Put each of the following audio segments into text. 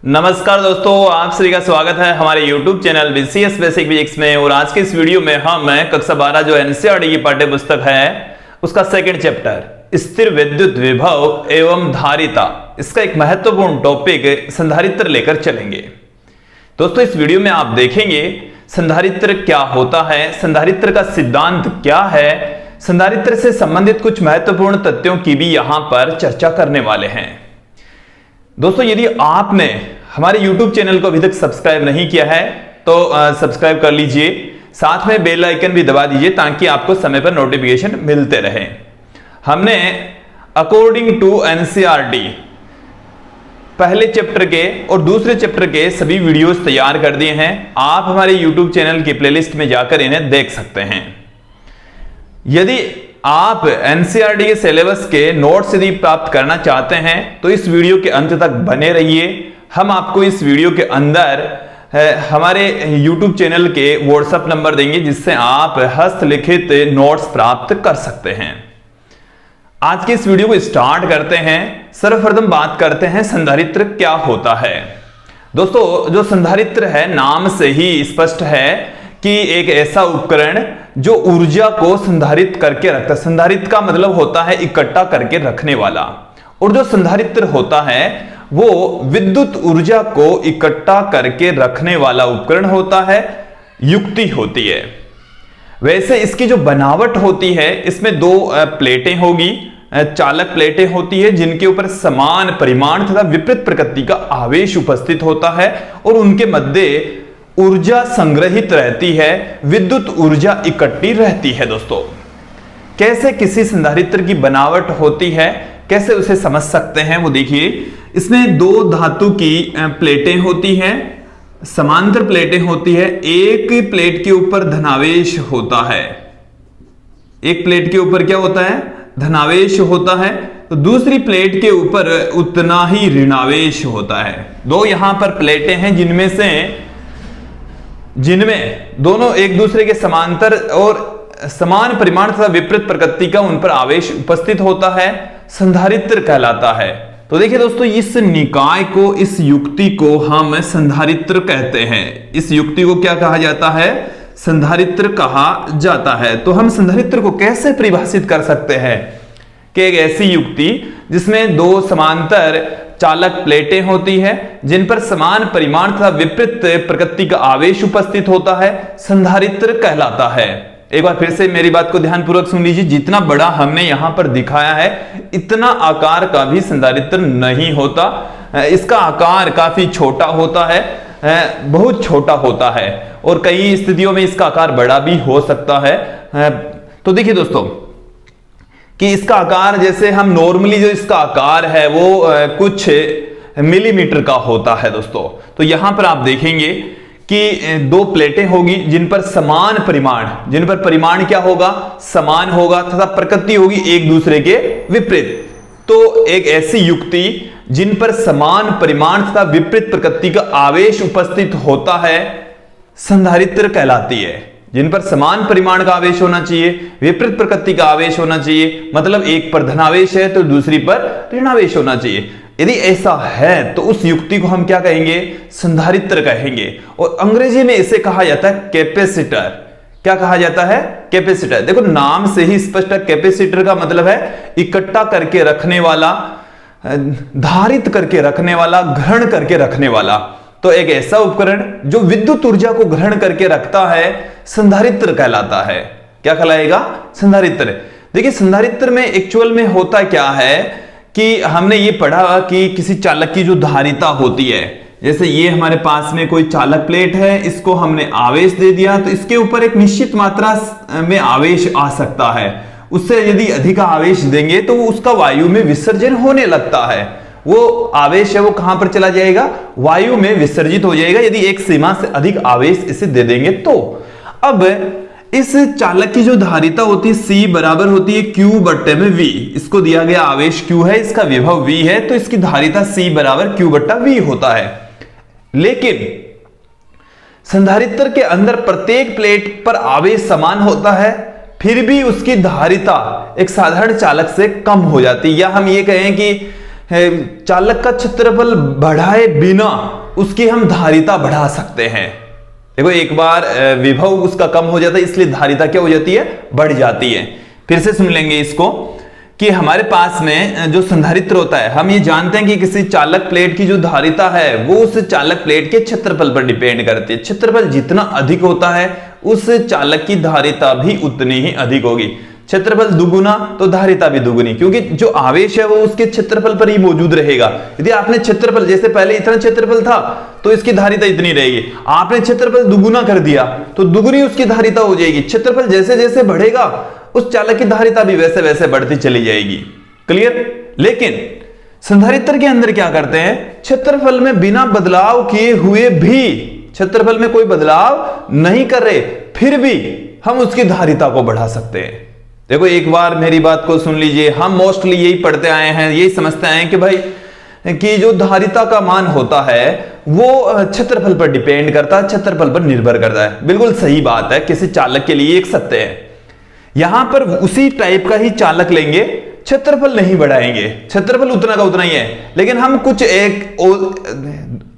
नमस्कार दोस्तों, आप सभी का स्वागत है हमारे YouTube channel BCS basic physics में। और आज के इस वीडियो में हम कक्षा 12 जो NCERT की पाठ्य पुस्तक है उसका सेकंड चैप्टर स्थिर विद्युत विभव एवं धारिता, इसका एक महत्वपूर्ण टॉपिक संधारित्र लेकर चलेंगे। दोस्तों इस वीडियो में आप देखेंगे संधारित्र क्या होता है, संधारित्र का सिद्धांत क्या है, संधारित्र से संबंधित कुछ महत्वपूर्ण तथ्यों की भी यहां पर चर्चा करने वाले हैं। दोस्तों यदि आपने हमारे YouTube चैनल को अभी तक सब्सक्राइब नहीं किया है तो सब्सक्राइब कर लीजिए, साथ में बेल आइकन भी दबा दीजिए ताकि आपको समय पर नोटिफिकेशन मिलते रहे। हमने अकॉर्डिंग टू NCERT पहले चैप्टर के और दूसरे चैप्टर के सभी वीडियोस तैयार कर दिए हैं। आप हमारे YouTube चैनल की प्लेलिस्ट में जाकर इन्हें देख सकते हैं। यदि आप NCERT के सिलेबस के नोट्स यदि प्राप्त करना चाहते हैं तो इस वीडियो के अंत तक बने रहिए। हम आपको इस वीडियो के अंदर हमारे YouTube चैनल के व्हाट्सएप नंबर देंगे जिससे आप हस्तलिखित नोट्स प्राप्त कर सकते हैं। आज के इस वीडियो को स्टार्ट करते हैं। सर्वप्रथम बात करते हैं संधारित्र क्या होता है। दोस्तों जो संधारित्र है नाम से ही स्पष्ट है कि एक ऐसा उपकरण जो ऊर्जा को संधारित करके रखता है। संधारित का मतलब होता है इकट्ठा करके रखने वाला, और जो संधारित्र होता है वो विद्युत ऊर्जा को इकट्ठा करके रखने वाला उपकरण होता है, युक्ति होती है। वैसे इसकी जो बनावट होती है इसमें दो प्लेटें होगी, चालक प्लेटें होती है जिनके ऊपर समान परिमाण तथा विपरीत प्रकृति का आवेश उपस्थित होता है और उनके मध्य ऊर्जा संग्रहित रहती है, विद्युत ऊर्जा इकट्ठी रहती है। दोस्तों कैसे किसी संधारित्र की बनावट होती है, कैसे उसे समझ सकते हैं वो देखिए। इसमें दो धातु की प्लेटें होती हैं, समांतर प्लेटें होती है। एक प्लेट के ऊपर धनावेश होता है, एक प्लेट के ऊपर क्या होता है, धनावेश होता है, तो दूसरी प्लेट के ऊपर उतना ही ऋणावेश होता है। दो यहां पर प्लेटें हैं जिनमें दोनों एक दूसरे के समांतर और समान परिमाण तथा विपरीत प्रकृति का उन पर आवेश उपस्थित होता है, संधारित्र कहलाता है। तो देखिए दोस्तों इस निकाय को, इस युक्ति को हम संधारित्र कहते हैं। इस युक्ति को क्या कहा जाता है, संधारित्र कहा जाता है। तो हम संधारित्र को कैसे परिभाषित कर सकते हैं कि एक ऐसी युक्ति जिसमें दो समांतर चालक प्लेटें होती है जिन पर समान परिमाण तथा विपरीत प्रकृति का आवेश उपस्थित होता है, संधारित्र कहलाता है। एक बार फिर से मेरी बात को ध्यानपूर्वक सुन लीजिए। जितना बड़ा हमने यहां पर दिखाया है इतना आकार का भी संधारित्र नहीं होता, इसका आकार काफी छोटा होता है, बहुत छोटा होता है, और कई स्थितियों में इसका आकार बड़ा भी हो सकता है। तो देखिए दोस्तों कि इसका आकार, जैसे हम नॉर्मली जो इसका आकार है वो कुछ मिलीमीटर का होता है। दोस्तों तो यहां पर आप देखेंगे कि दो प्लेटें होगी जिन पर समान परिमाण, जिन पर परिमाण क्या होगा, समान होगा, तथा प्रकृति होगी एक दूसरे के विपरीत। तो एक ऐसी युक्ति जिन पर समान परिमाण तथा विपरीत प्रकृति का आवेश उपस्थित होता है संधारित्र कहलाती है। जिन पर समान परिमाण का आवेश होना चाहिए, विपरीत प्रकृति का आवेश होना चाहिए, मतलब एक पर धनावेश है तो दूसरी पर ऋणावेश होना चाहिए। यदि ऐसा है तो उस युक्ति को हम क्या कहेंगे, संधारित्र कहेंगे। और अंग्रेजी में इसे कहा जाता है कैपेसिटर। क्या कहा जाता है, कैपेसिटर। देखो नाम से ही स्पष्ट है, कैपेसिटर का मतलब है इकट्ठा करके रखने वाला, धारित करके रखने वाला, ग्रहण करके रखने वाला। तो एक ऐसा उपकरण जो विद्युत ऊर्जा को ग्रहण करके रखता है संधारित्र कहलाता है। क्या कहलाएगा, संधारित्र। देखिए संधारित्र में एक्चुअल में होता क्या है कि हमने ये पढ़ा कि किसी चालक की जो धारिता होती है, जैसे ये हमारे पास में कोई चालक प्लेट है, इसको हमने आवेश दे दिया तो इसके ऊपर एक निश्चित मात्रा में आवेश आ सकता है। उससे यदि अधिक आवेश देंगे तो उसका वायु में विसर्जन होने लगता है। वो आवेश है वो कहां पर चला जाएगा, वायु में विसर्जित हो जाएगा यदि एक सीमा से अधिक आवेश इसे दे देंगे तो। अब इस चालक की जो धारिता होती है C बराबर होती है Q बट्टे में V। इसको दिया गया आवेश Q है, इसका विभव V है, तो इसकी धारिता C बराबर Q बट्टा V होता है। लेकिन संधारित्र के अंदर प्रत्येक प्लेट पर आवेश समान होता है, फिर भी उसकी धारिता एक साधारण चालक से कम हो जाती है। या हम ये कहें कि चालक का क्षेत्रफल बढ़ाए बिना उसकी हम धारिता बढ़ा सकते हैं। देखो एक बार विभव उसका कम हो जाता है, इसलिए धारिता क्या हो जाती है, बढ़ जाती है। फिर से सुन लेंगे इसको कि हमारे पास में जो संधारित्र होता है, हम ये जानते हैं कि किसी चालक प्लेट की जो धारिता है वो उस चालक प्लेट के क्षेत्रफल पर डिपेंड करती है। क्षेत्रफल जितना अधिक होता है उस चालक की धारिता भी उतनी ही अधिक होगी। क्षेत्रफल दुगुना तो धारिता भी दुगुनी, क्योंकि जो आवेश है वो उसके क्षेत्रफल पर ही मौजूद रहेगा। यदि आपने क्षेत्रफल, जैसे पहले इतना क्षेत्रफल था तो इसकी धारिता इतनी रहेगी, आपने क्षेत्रफल दुगुना कर दिया तो दुगुनी उसकी धारिता हो जाएगी। क्षेत्रफल जैसे जैसे बढ़ेगा उस चालक की धारिता भी वैसे वैसे बढ़ती चली जाएगी। क्लियर? लेकिन संधारित्र के अंदर क्या करते हैं, क्षेत्रफल में बिना बदलाव किए हुए भी, क्षेत्रफल में कोई बदलाव नहीं कर रहे, फिर भी हम उसकी धारिता को बढ़ा सकते हैं। देखो एक बार मेरी बात को सुन लीजिए, हम मोस्टली यही पढ़ते आए हैं, यही समझते आए हैं कि भाई कि जो धारिता का मान होता है वो क्षेत्रफल पर डिपेंड करता है, क्षेत्रफल पर निर्भर करता है। बिल्कुल सही बात है, किसी चालक के लिए एक सत्य है। यहां पर उसी टाइप का ही चालक लेंगे, क्षेत्रफल नहीं बढ़ाएंगे, क्षेत्रफल उतना का उतना ही है, लेकिन हम कुछ एक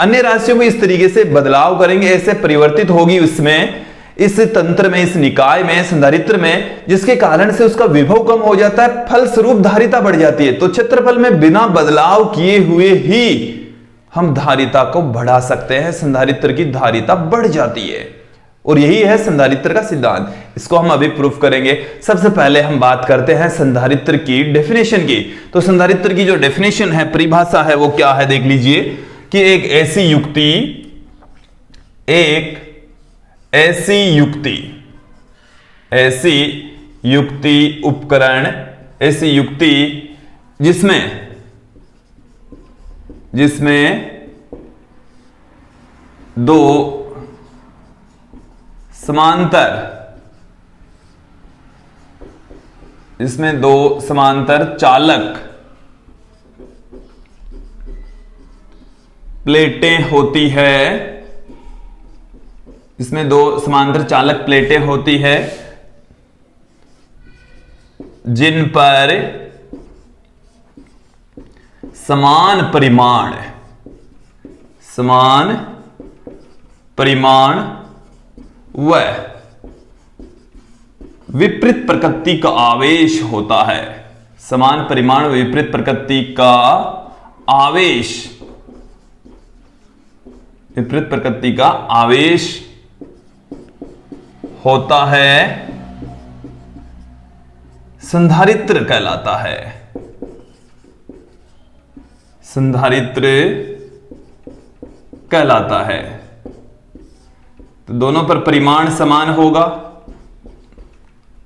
अन्य राशियों में इस तरीके से बदलाव करेंगे, ऐसे परिवर्तित होगी उसमें, इस तंत्र में, इस निकाय में, संधारित्र में, जिसके कारण से उसका विभव कम हो जाता है, फलस्वरूप धारिता बढ़ जाती है। तो क्षेत्रफल में बिना बदलाव किए हुए ही हम धारिता को बढ़ा सकते हैं, संधारित्र की धारिता बढ़ जाती है। और यही है संधारित्र का सिद्धांत। इसको हम अभी प्रूफ करेंगे। सबसे पहले हम बात करते हैं संधारित्र की डेफिनेशन की। तो संधारित्र की जो डेफिनेशन है, परिभाषा है, वो क्या है देख लीजिए कि एक ऐसी युक्ति उपकरण, ऐसी युक्ति जिसमें दो समांतर चालक प्लेटें होती है, इसमें दो समांतर चालक प्लेटें होती है जिन पर समान परिमाण व विपरीत प्रकृति का आवेश होता है। समान परिमाण विपरीत प्रकृति का आवेश, विपरीत प्रकृति का आवेश होता है, संधारित्र कहलाता है। संधारित्र कहलाता है। तो दोनों पर परिमाण समान होगा,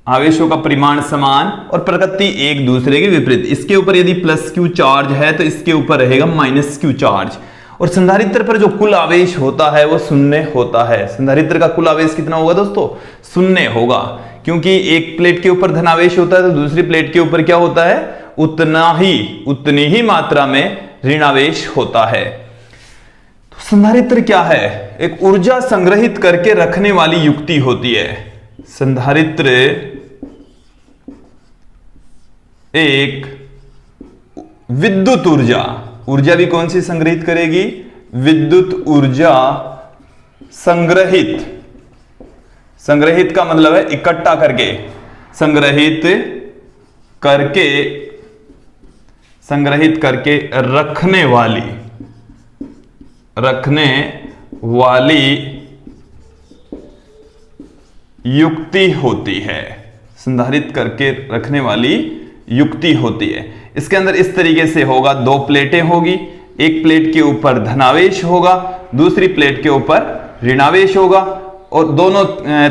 आवेशों का परिमाण समान और प्रकृति एक दूसरे के विपरीत। इसके ऊपर यदि प्लस क्यू चार्ज है तो इसके ऊपर रहेगा माइनस क्यू चार्ज। और संधारित्र पर जो कुल आवेश होता है वो शून्य होता है। संधारित्र का कुल आवेश कितना होगा दोस्तों? शून्य होगा, क्योंकि एक प्लेट के ऊपर धनावेश होता है तो दूसरी प्लेट के ऊपर क्या होता है? उतनी ही मात्रा में ऋणावेश होता है। तो संधारित्र क्या है? एक ऊर्जा संग्रहित करके रखने वाली युक्ति होती है। संधारित्र एक विद्युत ऊर्जा भी कौन सी संग्रहित करेगी? विद्युत ऊर्जा संग्रहित का मतलब है इकट्ठा करके, संग्रहित करके रखने वाली युक्ति होती है। संधारित करके रखने वाली युक्ति होती है। इसके अंदर इस तरीके से होगा, दो प्लेटें होगी, एक प्लेट के ऊपर धनावेश होगा, दूसरी प्लेट के ऊपर ऋणावेश होगा, और दोनों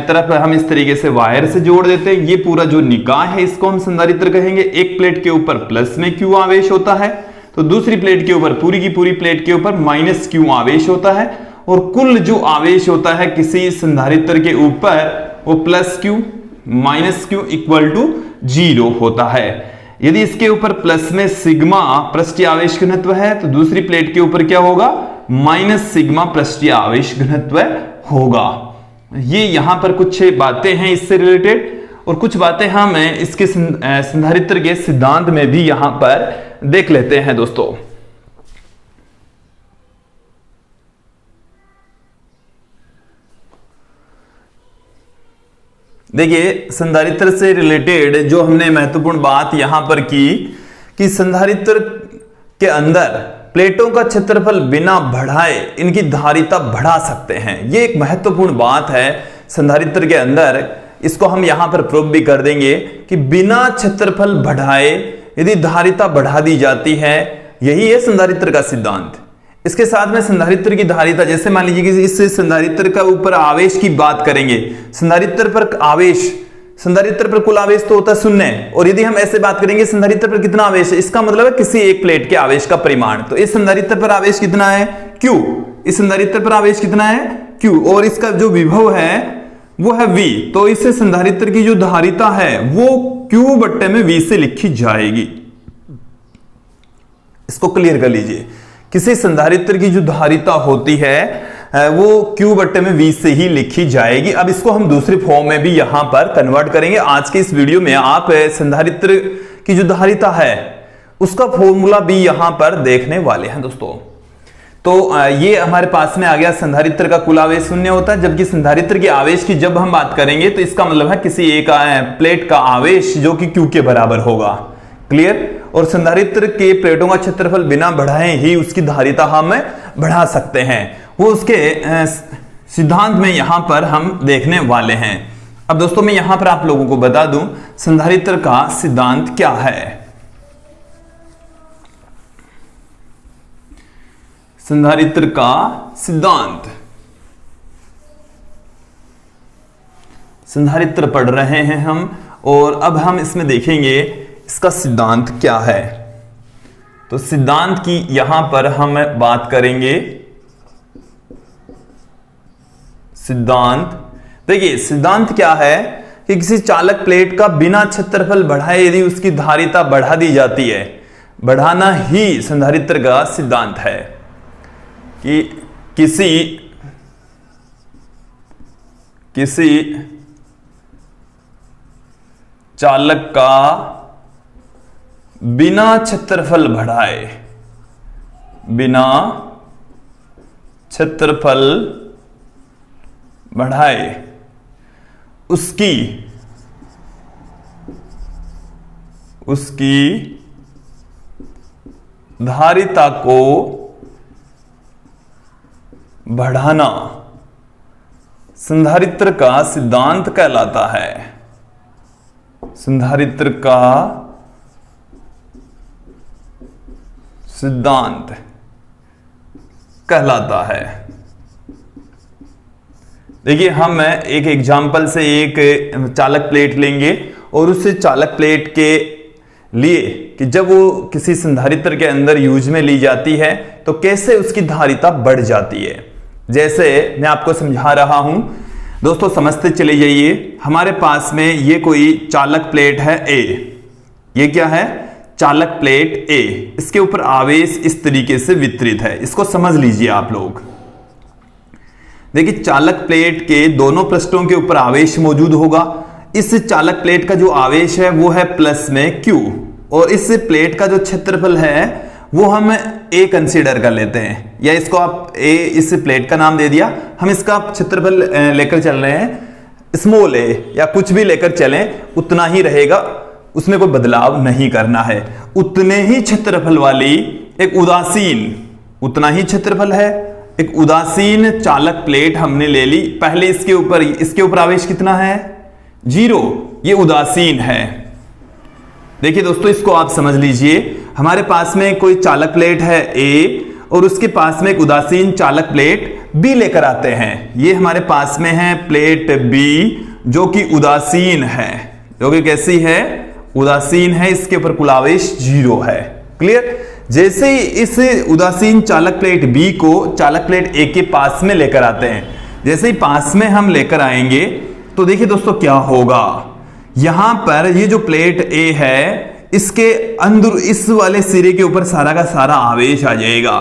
तरफ हम इस तरीके से वायर से जोड़ देते हैं। ये पूरा जो निकाय है इसको हम संधारित्र कहेंगे। एक प्लेट के ऊपर प्लस में क्यू आवेश होता है तो दूसरी प्लेट के ऊपर, पूरी की पूरी प्लेट के ऊपर माइनस क्यू आवेश होता है, और कुल जो आवेश होता है किसी संधारित्र के ऊपर वो plus Q minus Q equal to 0 होता है। यदि इसके ऊपर प्लस में सिग्मा पृष्ठीय आवेश घनत्व है तो दूसरी प्लेट के ऊपर क्या होगा? माइनस सिग्मा पृष्ठीय आवेश घनत्व होगा। ये यहां पर कुछ बातें हैं इससे रिलेटेड, और कुछ बातें हम इसके संधारित्र के सिद्धांत में भी यहां पर देख लेते हैं दोस्तों। देखिए संधारित्र से रिलेटेड जो हमने महत्वपूर्ण बात यहां पर की कि संधारित्र के अंदर प्लेटों का क्षेत्रफल बिना बढ़ाए इनकी धारिता बढ़ा सकते हैं। यह एक महत्वपूर्ण बात है संधारित्र के अंदर। इसको हम यहां पर प्रूव भी कर देंगे कि बिना क्षेत्रफल बढ़ाए यदि धारिता बढ़ा दी जाती है, यही है संधारित्र का सिद्धांत। इसके साथ में संधारित्र की धारिता, जैसे मान लीजिए कि इस संधारित्र का ऊपर आवेश की बात करेंगे, संधारित्र पर आवेश, संधारित्र पर कुल आवेश तो होता है 0, और यदि हम ऐसे बात करेंगे संधारित्र पर कितना आवेश है, इसका मतलब है किसी एक प्लेट के आवेश का परिमाण। तो इस संधारित्र पर आवेश कितना है, Q। इस संधारित्र पर आवेश कितना है, Q, और इसका जो विभव है वो है V। तो इस संधारित्र की जो धारिता है वो Q बट्टे में V से लिखी जाएगी। इसको क्लियर कर लीजिए, किसी संधारित्र की जो धारिता होती है वो Q बट्टे में V से ही लिखी जाएगी। अब इसको हम दूसरी फॉर्म में भी यहां पर कन्वर्ट करेंगे। आज के इस वीडियो में आप संधारित्र की जो धारिता है उसका फॉर्मूला भी यहां पर देखने वाले हैं दोस्तों। तो ये हमारे पास में आ गया, संधारित्र का कुल आवेश 0 होता है, जबकि संधारित्र के आवेश की जब हम बात करेंगे तो इसका मतलब है किसी एक प्लेट का आवेश जो कि Q के बराबर होगा। क्लियर। और संधारित्र के प्लेटों का क्षेत्रफल बिना बढ़ाए ही उसकी धारिता हम बढ़ा सकते हैं, वो उसके सिद्धांत में यहां पर हम देखने वाले हैं। अब दोस्तों मैं यहां पर आप लोगों को बता दूं संधारित्र का सिद्धांत क्या है। संधारित्र का सिद्धांत, संधारित्र पढ़ रहे हैं हम, और अब हम इसमें देखेंगे इसका सिद्धांत क्या है। तो सिद्धांत की यहां पर हम बात करेंगे। सिद्धांत, देखिए सिद्धांत क्या है कि किसी चालक प्लेट का बिना क्षेत्रफल बढ़ाए यदि उसकी धारिता बढ़ा दी जाती है, बढ़ाना ही संधारित्र का सिद्धांत है। कि किसी चालक का बिना क्षेत्रफल बढ़ाए, बिना क्षेत्रफल बढ़ाए उसकी धारिता को बढ़ाना संधारित्र का सिद्धांत कहलाता है। संधारित्र का सिद्धांत कहलाता है। देखिए हम एक एग्जाम्पल से एक चालक प्लेट लेंगे और उस चालक प्लेट के लिए कि जब वो किसी संधारित्र के अंदर यूज में ली जाती है तो कैसे उसकी धारिता बढ़ जाती है। जैसे मैं आपको समझा रहा हूं दोस्तों, समझते चले जाइए। हमारे पास में ये कोई चालक प्लेट है A, ये क्या है, चालक प्लेट A। इसके ऊपर आवेश इस तरीके से वितरित है, इसको समझ लीजिए आप लोग। देखिए चालक प्लेट के दोनों पृष्ठों के ऊपर आवेश मौजूद होगा। इस चालक प्लेट का जो आवेश है वो है प्लस में Q, और इस प्लेट का जो क्षेत्रफल है वो हम A कंसीडर कर लेते हैं, या इसको आप A इस प्लेट का नाम दे दिया। हम इसका क्षेत्रफल लेकर चल रहे हैं स्मॉल a, या कुछ भी लेकर चलें उतना ही रहेगा, उसमें कोई बदलाव नहीं करना है। उतने ही क्षेत्रफल वाली एक उदासीन, उतना ही क्षेत्रफल है एक उदासीन चालक प्लेट हमने ले ली। पहले इसके ऊपर आवेश कितना है, 0, ये उदासीन है। देखिए दोस्तों इसको आप समझ लीजिए, हमारे पास में कोई चालक प्लेट है A और उसके पास में एक उदासीन चालक प्लेट B लेकर आते हैं। ये हमारे पास में है प्लेट B जो कि उदासीन है, जो कि कैसी है, उदासीन है। इसके ऊपर कुल आवेश 0 है। क्लियर। जैसे ही इस उदासीन चालक प्लेट B को चालक प्लेट A के पास में लेकर आते हैं, जैसे ही पास में हम लेकर आएंगे तो देखिए दोस्तों क्या होगा, यहां पर ये जो प्लेट A है इसके अंदर इस वाले सिरे के ऊपर सारा का सारा आवेश आ जाएगा।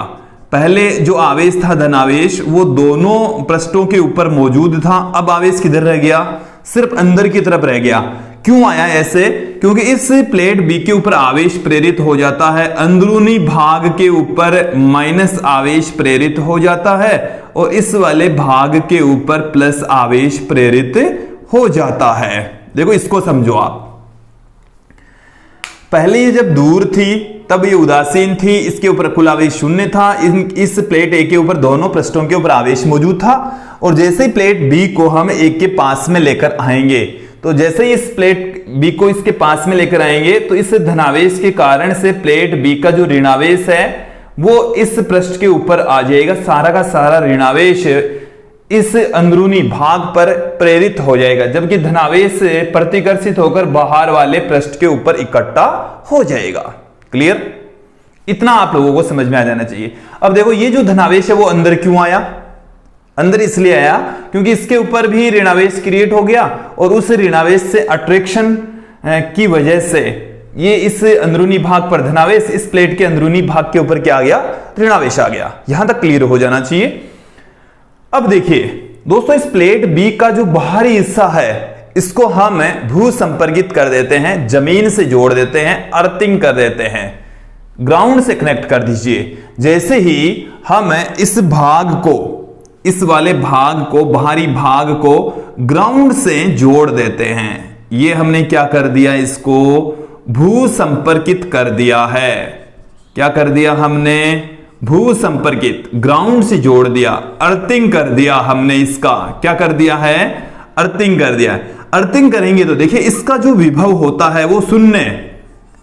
पहले जो आवेश था धनावेश वो दोनों पृष्ठों के ऊपर मौजूद था, अब आवेश किधर रह गया, सिर्फ अंदर की तरफ रह गया। क्यों आया ऐसे, क्योंकि इस प्लेट B के ऊपर आवेश प्रेरित हो जाता है, अंदरूनी भाग के ऊपर माइनस आवेश प्रेरित हो जाता है और इस वाले भाग के ऊपर प्लस आवेश प्रेरित हो जाता है। देखो इसको समझो आप, पहले ये जब दूर थी तब ये उदासीन थी, इसके ऊपर कुल आवेश शून्य था, इस प्लेट ए के ऊपर दोनों पृष्ठों के ऊपर आवेश मौजूद था। और जैसे ही प्लेट बी को हम एक के पास में लेकर आएंगे, तो जैसे ही इस प्लेट बी को इसके पास में लेकर आएंगे तो इस धनावेश के कारण से प्लेट बी का जो ऋणावेश है वो इस पृष्ठ के ऊपर आ जाएगा। सारा का सारा ऋणावेश इस अंदरूनी भाग पर प्रेरित हो जाएगा, जबकि धनावेश प्रतिकर्षित होकर बाहर वाले पृष्ठ के ऊपर इकट्ठा हो जाएगा। क्लियर? इतना आप लोगों को समझ में आ जाना चाहिए। अब देखो ये जो धनावेश है वो अंदर क्यों आया? अंदर इसलिए आया क्योंकि इसके ऊपर भी ऋणावेश क्रिएट हो गया और उस ऋणावेश से अट्रैक्शन की वजह से ये इस अंदरूनी भाग पर धनावेश, इस प्लेट के अंदरूनी भाग के ऊपर क्या आ गया? ऋणावेश आ गया। यहां तक क्लियर हो जाना चाहिए। अब देखिए दोस्तों, इस प्लेट बी का जो बाहरी हिस्सा है इसको हम भू संपर्कित कर देते हैं, जमीन से जोड़ देते हैं, अर्थिंग कर देते हैं, ग्राउंड से कनेक्ट कर दीजिए। जैसे ही हम इस भाग को, इस वाले भाग को, बाहरी भाग को ग्राउंड से जोड़ देते हैं, ये हमने क्या कर दिया? इसको भू संपर्कित कर दिया है। क्या कर दिया हमने? भू संपर्कित, ग्राउंड से जोड़ दिया, अर्थिंग कर दिया हमने। इसका क्या कर दिया है? अर्थिंग कर दिया। अर्थिंग करेंगे तो देखिए इसका जो विभव होता है वो शून्य,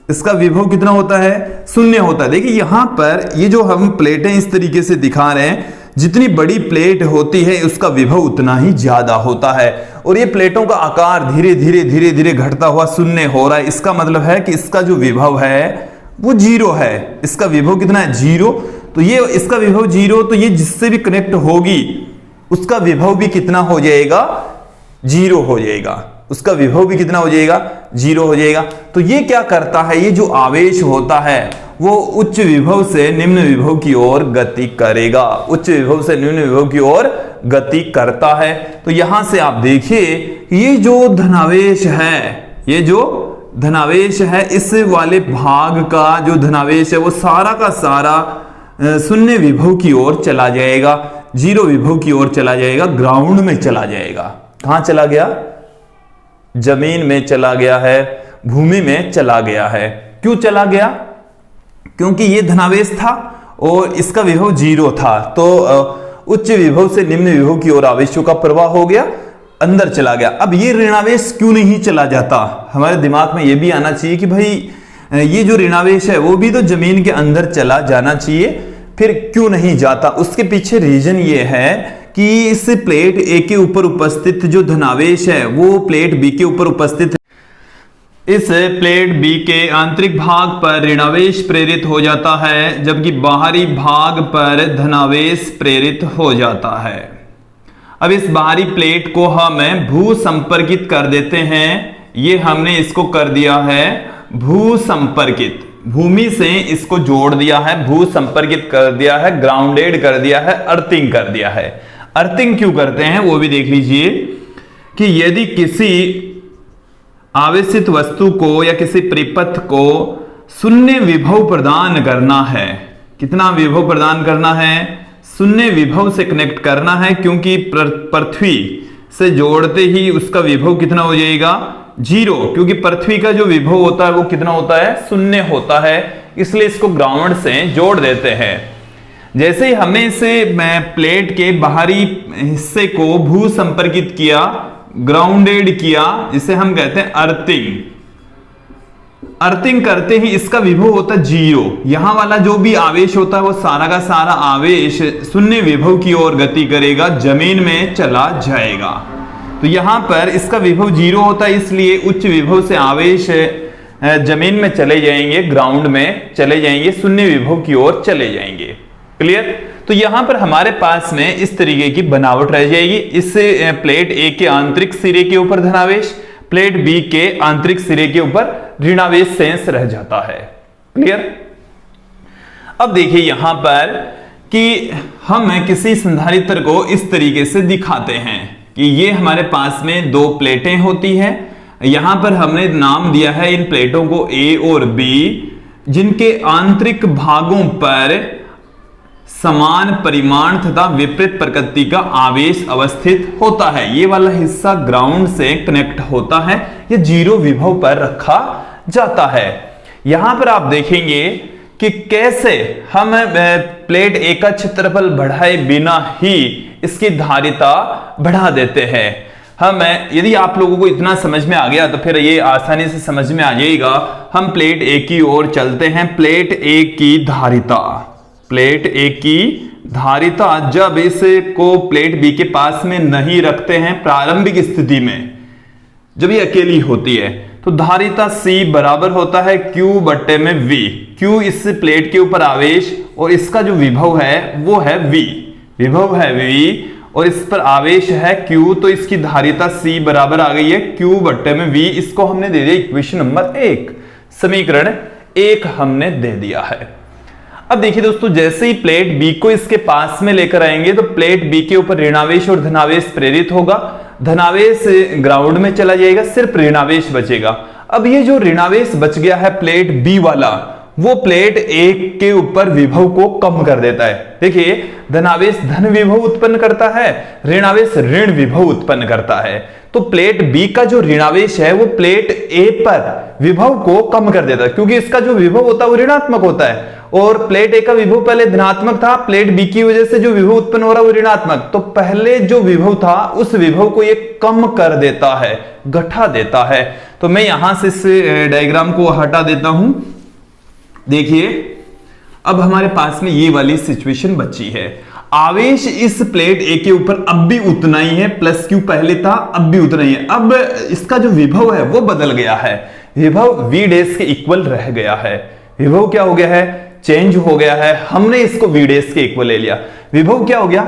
इसका विभव कितना होता है? शून्य होता है। देखिए यहां पर ये जो हम प्लेटें इस तरीके से दिखा रहे हैं, जितनी बड़ी प्लेट होती है उसका विभव उतना ही ज्यादा होता है, और ये प्लेटों का आकार धीरे धीरे धीरे धीरे घटता हुआ शून्य हो रहा है। इसका मतलब है कि इसका जो विभव है वो जीरो है। इसका विभव कितना है? जीरो। तो ये इसका विभव जीरो, तो ये जिससे भी कनेक्ट होगी उसका विभव भी कितना हो जाएगा? जीरो हो जाएगा। उसका विभव भी कितना हो जाएगा? जीरो हो जाएगा। तो ये क्या करता है? ये जो आवेश होता है वो उच्च विभव से निम्न विभव की ओर गति करेगा, उच्च विभव से निम्न विभव की ओर गति करता है। तो यहां से आप देखिए ये जो धनावेश है, ये जो धनावेश है, इस वाले भाग का जो धनावेश है वो सारा का सारा शून्य विभव की ओर चला जाएगा, जीरो विभव की ओर चला जाएगा, ग्राउंड में चला जाएगा। कहां चला गया? जमीन में चला गया है, भूमि में चला गया है। क्यों चला गया? क्योंकि ये धनावेश था और इसका विभव जीरो था, तो उच्च विभव से निम्न विभव की ओर आवेशों का प्रवाह हो गया, अंदर चला गया। अब ये ऋणावेश क्यों नहीं चला जाता? हमारे दिमाग में ये भी आना चाहिए कि भाई ये जो ऋणावेश है वो भी तो जमीन के अंदर चला जाना चाहिए, फिर क्यों नहीं जाता? उसके पीछे रीजन ये है कि इस प्लेट ए के ऊपर उपस्थित जो धनावेश है वो प्लेट बी के ऊपर उपस्थित है। इस प्लेट बी के आंतरिक भाग पर ऋणावेश प्रेरित हो जाता है, जबकि बाहरी भाग पर धनावेश प्रेरित हो जाता है। अब इस बाहरी प्लेट को हम भू संपर्कित कर देते हैं। ये हमने इसको कर दिया है भू संपर्कित, भूमि से इसको जोड़ दिया है, भू संपर्कित कर दिया है, ग्राउंडेड कर दिया है, अर्थिंग कर दिया है। अर्थिंग क्यों करते हैं वो भी देख लीजिए कि यदि किसी आवेशित वस्तु को या किसी परिपथ को शून्य विभव प्रदान करना है, कितना विभव प्रदान करना है? शून्य विभव से कनेक्ट करना है, क्योंकि पृथ्वी से जोड़ते ही उसका विभव कितना हो जाएगा? जीरो, क्योंकि पृथ्वी का जो विभव होता है वो कितना होता है? शून्य होता है, इसलिए इसको ग्राउंड से जोड़ देते हैं। जैसे ही हमने इसे प्लेट के बाहरी हिस्से को भू संपर्कित किया, ग्राउंडेड किया, जिसे हम कहते हैं अर्थिंग। अर्थिंग करते ही इसका विभव होता है जीरो। यहां वाला जो भी आवेश होता है वो सारा का सारा आवेश शून्य विभव की ओर गति करेगा, जमीन में चला जाएगा। तो यहां पर इसका विभव जीरो होता है, इसलिए उच्च विभव से आवेश जमीन में चले जाएंगे, ग्राउंड में चले जाएंगे, शून्य विभव की ओर चले जाएंगे। क्लियर? तो यहां पर हमारे पास में इस तरीके की बनावट रह जाएगी। इस प्लेट ए के आंतरिक सिरे के ऊपर धनावेश, प्लेट बी के आंतरिक सिरे के ऊपर ऋणावेश शेष रह जाता है। क्लियर? अब देखिए यहां पर कि हम किसी संधारित्र को इस तरीके से दिखाते हैं कि ये हमारे पास में दो प्लेटें होती हैं। यहां पर हमने नाम दिया है इन प्लेटों को ए और बी, जिनके आंतरिक भागों पर समान परिमाण तथा विपरीत प्रकृति का आवेश अवस्थित होता है। ये वाला हिस्सा ग्राउंड से कनेक्ट होता है, ये जीरो विभव पर रखा जाता है। यहां पर आप देखेंगे कि कैसे हम प्लेट ए का क्षेत्रफल बढ़ाए बिना ही इसकी धारिता बढ़ा देते हैं। हम यदि आप लोगों को इतना समझ में आ गया तो फिर ये आसानी से समझ में आ जाएगा। हम प्लेट ए की ओर चलते हैं। प्लेट ए की धारिता, प्लेट ए की धारिता जब इसको प्लेट बी के पास में नहीं रखते हैं प्रारंभिक स्थिति में, जब ये अकेली होती है, तो धारिता C बराबर होता है Q बट्टे में V। Q इस प्लेट के ऊपर आवेश और इसका जो विभव है वो है V, विभव है V और इस पर आवेश है Q, तो इसकी धारिता C बराबर आ गई है Q बट्टे में V। इसको हमने दे दिया इक्वेशन नंबर 1, समीकरण 1 हमने दे दिया है। अब देखिए दोस्तों, जैसे ही प्लेट बी को इसके पास में लेकर आएंगे तो प्लेट बी के ऊपर ऋणावेश और धनावेश प्रेरित होगा, धनावेश ग्राउंड में चला जाएगा, सिर्फ ऋणावेश बचेगा। अब ये जो ऋणावेश बच गया है प्लेट बी वाला, वो प्लेट ए के ऊपर विभव को कम कर देता है। देखिए, धनावेश धन विभव उत्पन्न करता है, ऋणावेश ऋण विभव उत्पन्न करता है। तो प्लेट बी का जो ऋणावेश है वो प्लेट ए पर विभव को कम कर देता है, क्योंकि इसका जो विभव होता है वो ऋणात्मक होता है और प्लेट ए का विभव पहले धनात्मक था, प्लेट बी की वजह से जो विभव उत्पन्न हो रहा है वो ऋणात्मक। तो पहले जो विभव था उस विभव को ये कम कर देता है, घटा देता है। तो मैं यहां से इस डायग्राम को हटा देता हूं। देखिए, अब हमारे पास में ये वाली सिचुएशन बची है। आवेश इस प्लेट ए के ऊपर अब भी उतना ही है, प्लस क्यू पहले था अब भी उतना ही है। अब इसका जो विभव है वो बदल गया है, विभव वी डैश के इक्वल रह गया है। विभव क्या हो गया है? चेंज हो गया है। हमने इसको वी डैश के इक्वल ले लिया। विभव क्या हो गया?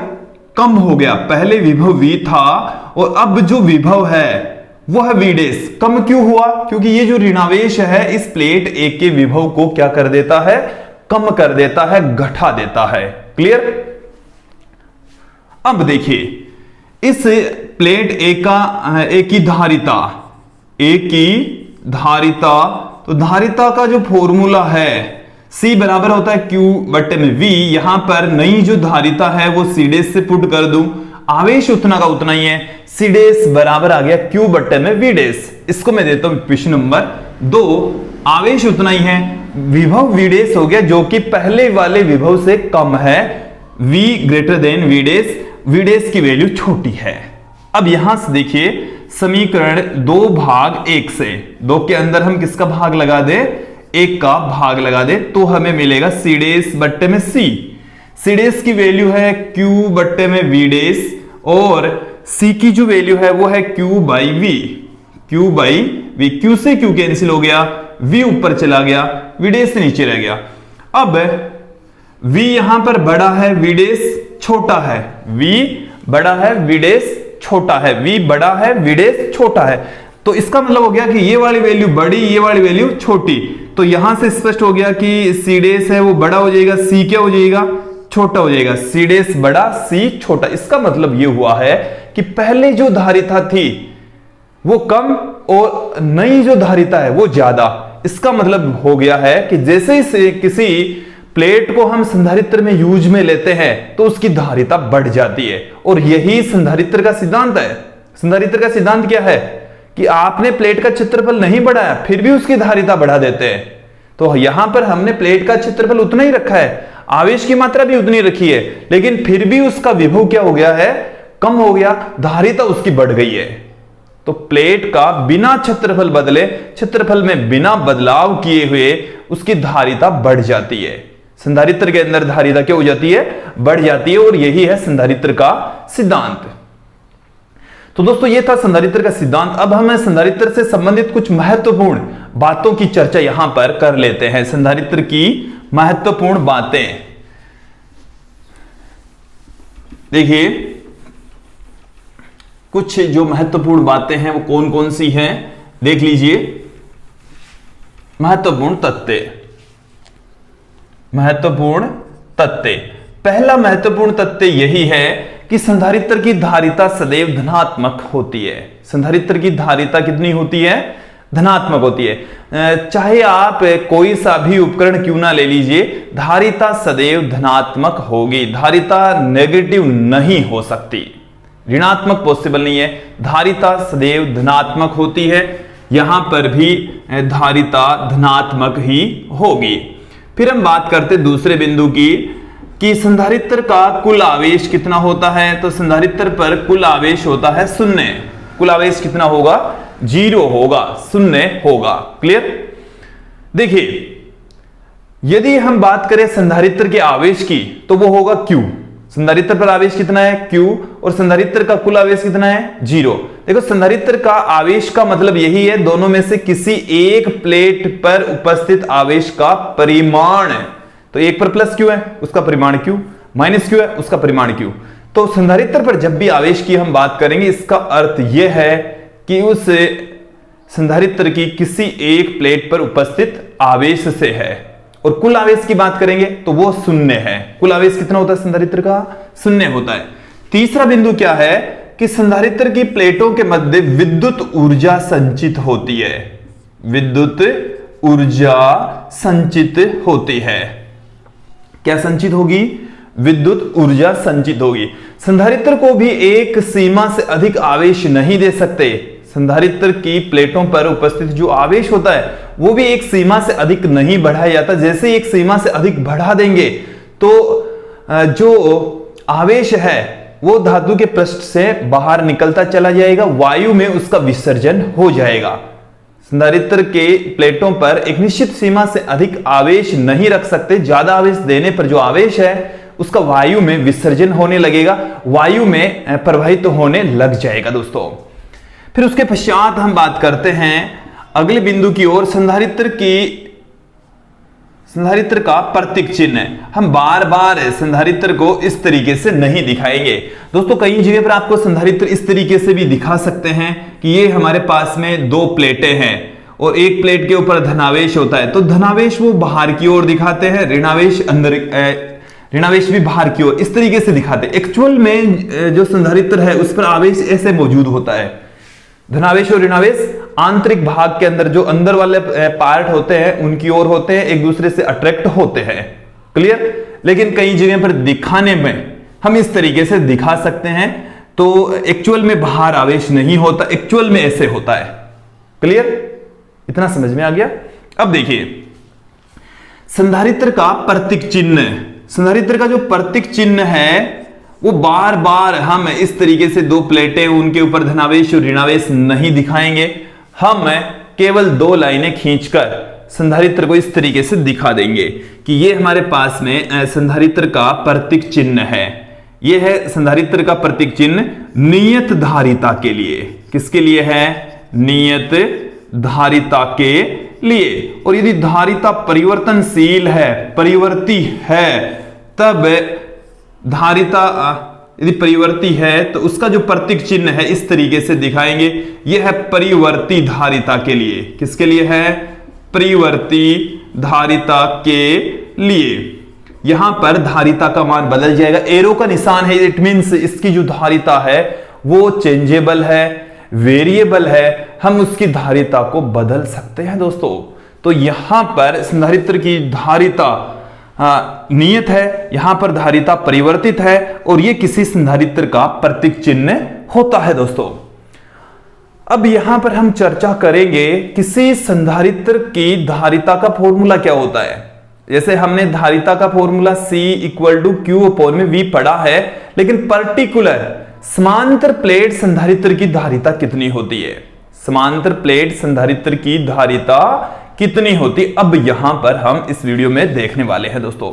कम हो गया। पहले विभव वी था और अब जो विभव है वो है वी डैश। कम क्यों हुआ? क्योंकि ये जो ऋणावेश है इस प्लेट ए के विभव को क्या कर देता है? कम कर देता है, घटा देता है। क्लियर? अब देखिए, इस प्लेट ए की धारिता, ए की धारिता, तो धारिता का जो फॉर्मूला है C बराबर होता है Q बट्टे में V। यहां पर नई जो धारिता है वो C डैश से पुट कर दूं, आवेश उतना का उतना ही है। C डैश बराबर आ गया Q बट्टे में V डैश। इसको मैं देता हूं इक्वेशन नंबर 2। आवेश उतना ही है, विभव V डैश हो गया जो कि पहले वाले विभव से कम है। V greater than V dash, V dash की वैल्यू छोटी है। अब यहां से देखिए, समीकरण 2 भाग 1 से, 2 के अंदर हम किसका भाग लगा दे? 1 का भाग लगा दे, तो हमें मिलेगा C डैश बट्टे में C। C डैश की वैल्यू है Q बट्टे में V डैश और C की जो वैल्यू है वो है Q by V। Q by V, Q से Q कैंसिल हो गया, V ऊपर चला गया, V डैश से नीचे रह गया। अब V यहां पर बड़ा है, V डैश छोटा है। V बड़ा है, V डैश छोटा है। V बड़ा है, V डैश छोटा है। तो इसका मतलब हो गया कि ये वाली वैल्यू बड़ी, ये वाली वैल्यू छोटी। तो यहां से स्पष्ट हो गया कि C डैश है वो बड़ा हो जाएगा, C क्या हो जाएगा? छोटा हो जाएगा। C डैश बड़ा, C छोटा। इसका मतलब ये हुआ है कि पहले जो धारिता थी वो कम और नई जो धारिता है वो ज्यादा। इसका मतलब हो गया है कि जैसे ही किसी प्लेट को हम संधारित्र में यूज में लेते हैं तो उसकी धारिता बढ़ जाती है, और यही संधारित्र का सिद्धांत है। संधारित्र का सिद्धांत क्या है कि आपने प्लेट का क्षेत्रफल नहीं बढ़ाया फिर भी उसकी धारिता बढ़ा देते हैं। तो यहां पर हमने प्लेट का क्षेत्रफल उतना ही रखा है, आवेश की मात्रा भी उतनी रखी है, लेकिन फिर भी उसका विभव क्या हो गया है? कम हो गया, धारिता उसकी बढ़ गई है। तो प्लेट का बिना क्षेत्रफल बदले, क्षेत्रफल में बिना बदलाव किए हुए उसकी धारिता बढ़ जाती है। संधारित्र के अंदर धारिता क्या हो जाती है? बढ़ जाती है, और यही है संधारित्र का सिद्धांत। तो दोस्तों, ये था संधारित्र का सिद्धांत। अब हम संधारित्र से संबंधित कुछ महत्वपूर्ण बातों की चर्चा यहां पर कर लेते हैं। संधारित्र की महत्वपूर्ण बातें देखिए, कुछ जो महत्वपूर्ण बातें हैं वो कौन कौन सी हैं देख लीजिए। महत्वपूर्ण तथ्य, महत्वपूर्ण तथ्य। पहला महत्वपूर्ण तथ्य यही है कि संधारित्र की धारिता सदैव धनात्मक होती है। संधारित्र की धारिता कितनी होती है? धनात्मक होती है। चाहे आप कोई सा भी उपकरण क्यों ना ले लीजिए, धारिता सदैव धनात्मक होगी, धारिता नेगेटिव नहीं हो सकती, ऋणात्मक पॉसिबल नहीं है, धारिता सदैव धनात्मक होती है। यहां पर भी धारिता धनात्मक ही होगी। फिर हम बात करते दूसरे बिंदु की कि संधारित्र का कुल आवेश कितना होता है। तो संधारित्र पर कुल आवेश होता है 0। कुल आवेश कितना होगा? 0 होगा, 0 होगा। क्लियर? देखिए, यदि हम बात करें संधारित्र के आवेश की तो वो होगा Q। संधारित्र पर आवेश कितना है? Q। और संधारित्र का कुल आवेश कितना है? 0। देखो, संधारित्र का आवेश का मतलब यही है, दोनों में से किसी एक प्लेट पर उपस्थित आवेश का परिमाण। तो एक पर प्लस Q है, उसका परिमाण Q, माइनस Q है, उसका परिमाण Q। तो संधारित्र पर जब भी आवेश की हम बात करेंगे, इसका अर्थ यह है कि उस संधारित्र की किसी एक प्लेट पर उपस्थित आवेश से है। और कुल आवेश की बात करेंगे तो वो 0 है। कुल आवेश कितना होता है संधारित्र का? 0 होता है। तीसरा बिंदु क्या है कि संधारित्र की प्लेटों के मध्य विद्युत ऊर्जा संचित होती है। विद्युत ऊर्जा संचित होती है। क्या संचित होगी? विद्युत ऊर्जा संचित होगी। संधारित्र को भी एक सीमा से अधिक आवेश नहीं दे सकते। संधारित्र की प्लेटों पर उपस्थित जो आवेश होता है वो भी एक सीमा से अधिक नहीं बढ़ाया जाता। जैसे एक सीमा से अधिक बढ़ा देंगे तो जो आवेश है वो धातु के पृष्ठ से बाहर निकलता चला जाएगा, वायु में उसका विसर्जन हो जाएगा। संधारित्र के प्लेटों पर एक निश्चित सीमा से अधिक आवेश नहीं रख सकते। ज्यादा आवेश देने पर जो आवेश है उसका वायु में विसर्जन होने लगेगा, वायु में प्रवाहित होने लग जाएगा दोस्तों। फिर उसके पश्चात हम बात करते हैं अगले बिंदु की ओर, संधारित्र का प्रतीक चिन्ह। हम बार बार संधारित्र को इस तरीके से नहीं दिखाएंगे दोस्तों। कई जगह पर आपको संधारित्र इस तरीके से भी दिखा सकते हैं कि ये हमारे पास में 2 प्लेटें हैं और एक प्लेट के ऊपर धनावेश होता है, तो धनावेश वो बाहर की ओर दिखाते हैं, ऋणावेश अंदर, ऋणावेश भी बाहर की ओर, इस तरीके से दिखाते हैं। एक्चुअल में जो संधारित्र है उस पर आवेश ऐसे मौजूद होता है। धनावेश और ऋणावेश आंतरिक भाग के अंदर, जो अंदर वाले पार्ट होते हैं उनकी ओर होते हैं, एक दूसरे से अट्रैक्ट होते हैं। क्लियर? लेकिन कई जगह पर दिखाने में हम इस तरीके से दिखा सकते हैं, तो एक्चुअल में बाहर आवेश नहीं होता, एक्चुअल में ऐसे होता है। क्लियर? इतना समझ में आ गया? अब देखिए संधारित्र का प्रतीक चिन्ह। संधारित्र का जो प्रतीक चिन्ह है वो बार बार हम इस तरीके से 2 प्लेटें, उनके ऊपर धनावेश और ऋणावेश नहीं दिखाएंगे। हम केवल 2 लाइनें खींचकर संधारित्र को इस तरीके से दिखा देंगे कि ये हमारे पास में संधारित्र का प्रतीक चिन्ह है। ये है संधारित्र का प्रतीक चिन्ह नियत धारिता के लिए। किसके लिए है? नियत धारिता के लिए। और यदि धारिता परिवर्तनशील है, परिवर्ती है, तब धारिता यदि परिवर्ती है तो उसका जो प्रतीक चिन्ह है इस तरीके से दिखाएंगे। यह है परिवर्ती धारिता के लिए। किसके लिए है? परिवर्ती धारिता के लिए। यहां पर धारिता का मान बदल जाएगा, एरो का निशान है, इट मींस इसकी जो धारिता है वो चेंजेबल है, वेरिएबल है, हम उसकी धारिता को बदल सकते हैं दोस्तों। तो यहां पर संधारित्र की धारिता नियत है, यहां पर धारिता परिवर्तित है, और यह किसी संधारित्र का प्रतीक चिन्ह होता है दोस्तों। अब यहां पर हम चर्चा करेंगे किसी संधारित्र की धारिता का फॉर्मूला क्या होता है। जैसे हमने धारिता का फॉर्मूला C = Q/V पढ़ा है, लेकिन पर्टिकुलर समांतर प्लेट संधारित्र की धारिता कितनी होती है? समांतर प्लेट संधारित्र की धारिता कितनी होती? अब यहां पर हम इस वीडियो में देखने वाले हैं दोस्तों।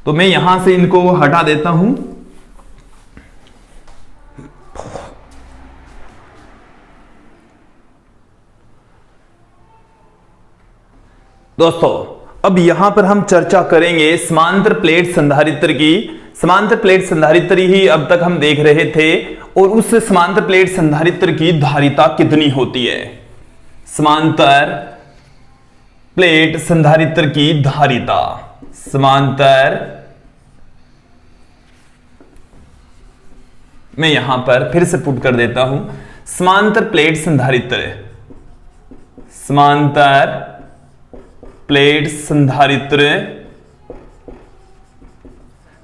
तो मैं यहां से इनको हटा देता हूं। दोस्तों अब यहां पर हम चर्चा करेंगे समांतर प्लेट संधारित्र की। समांतर प्लेट संधारित्र ही अब तक हम देख रहे थे, और उस समांतर प्लेट संधारित्र की धारिता कितनी होती है। समांतर प्लेट संधारित्र की धारिता, समांतर, मैं यहां पर फिर से पुट कर देता हूं, समांतर प्लेट संधारित्र समांतर प्लेट संधारित्र।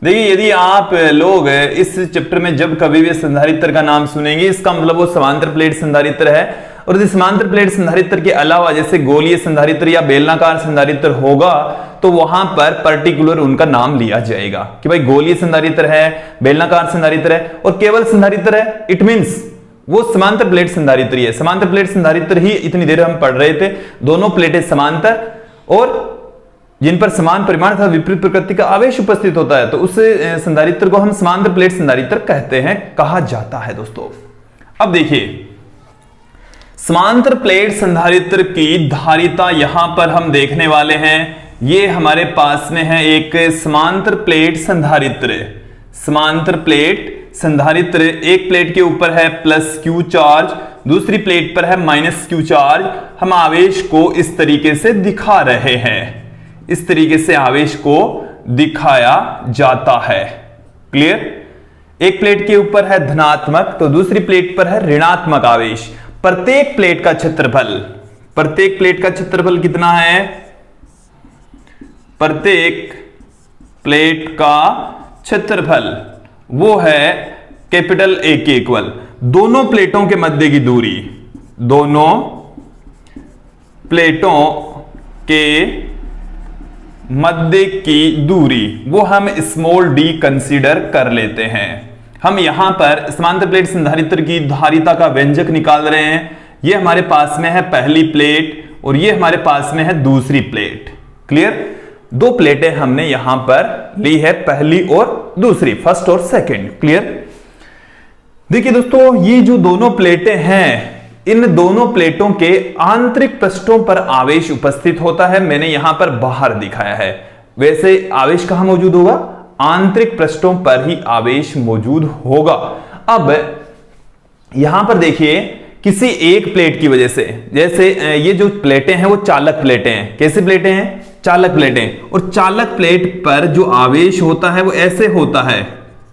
देखिए यदि आप लोग इस चैप्टर में जब कभी भी संधारित्र का नाम सुनेंगे, इसका मतलब वो समांतर प्लेट संधारित्र है। और यदि समांतर प्लेट संधारित्र के अलावा जैसे गोलीय संधारित्र या बेलनाकार संधारित्र होगा तो वहां पर पर्टिकुलर उनका नाम लिया जाएगा कि भाई गोलीय संधारित्र है, बेलनाकार संधारित्र है और केवल संधारित्र है, इट मींस वो समांतर प्लेट संधारित्र ही है। समांतर प्लेट संधारित्र ही इतनी देर हम पढ़ रहे थे, दोनों प्लेटें समांतर और जिन पर समान परिमाण तथा विपरीत प्रकृति का आवेश उपस्थित होता है, तो उस संधारित्र को हम समांतर प्लेट संधारित्र कहते हैं, कहा जाता है दोस्तों। अब देखिए समांतर प्लेट संधारित्र की धारिता यहां पर हम देखने वाले हैं। ये हमारे पास में है एक समांतर प्लेट संधारित्र। समांतर प्लेट संधारित्र, एक प्लेट के ऊपर है प्लस क्यू चार्ज, दूसरी प्लेट पर है माइनस क्यू चार्ज। हम आवेश को इस तरीके से दिखा रहे हैं, इस तरीके से आवेश को दिखाया जाता है। क्लियर? एक प्लेट के ऊपर है धनात्मक तो दूसरी प्लेट पर है ऋणात्मक आवेश। प्रत्येक प्लेट का क्षेत्रफल, प्रत्येक प्लेट का क्षेत्रफल कितना है? प्रत्येक प्लेट का क्षेत्रफल वो है कैपिटल ए के इक्वल दोनों प्लेटों के मध्य की दूरी, दोनों प्लेटों के मध्य की दूरी वो हम स्मॉल डी कंसीडर कर लेते हैं। हम यहां पर समांतर प्लेट संधारित्र की धारिता का व्यंजक निकाल रहे हैं। ये हमारे पास में है पहली प्लेट और ये हमारे पास में है दूसरी प्लेट। क्लियर? दो प्लेटें हमने यहां पर ली है, पहली और दूसरी, फर्स्ट और सेकंड। क्लियर? देखिए दोस्तों ये जो दोनों प्लेटें हैं, इन दोनों प्लेटों के आंतरिक पृष्ठों पर आवेश उपस्थित होता है। मैंने यहां पर बाहर दिखाया है, वैसे आवेश कहां मौजूद होगा? आंतरिक पृष्ठों पर ही आवेश मौजूद होगा। अब यहां पर देखिए किसी एक प्लेट की वजह से, जैसे ये जो प्लेटें हैं वो चालक प्लेटें हैं। कैसी प्लेटें हैं? चालक प्लेटें। और चालक प्लेट पर जो आवेश होता है वो ऐसे होता है,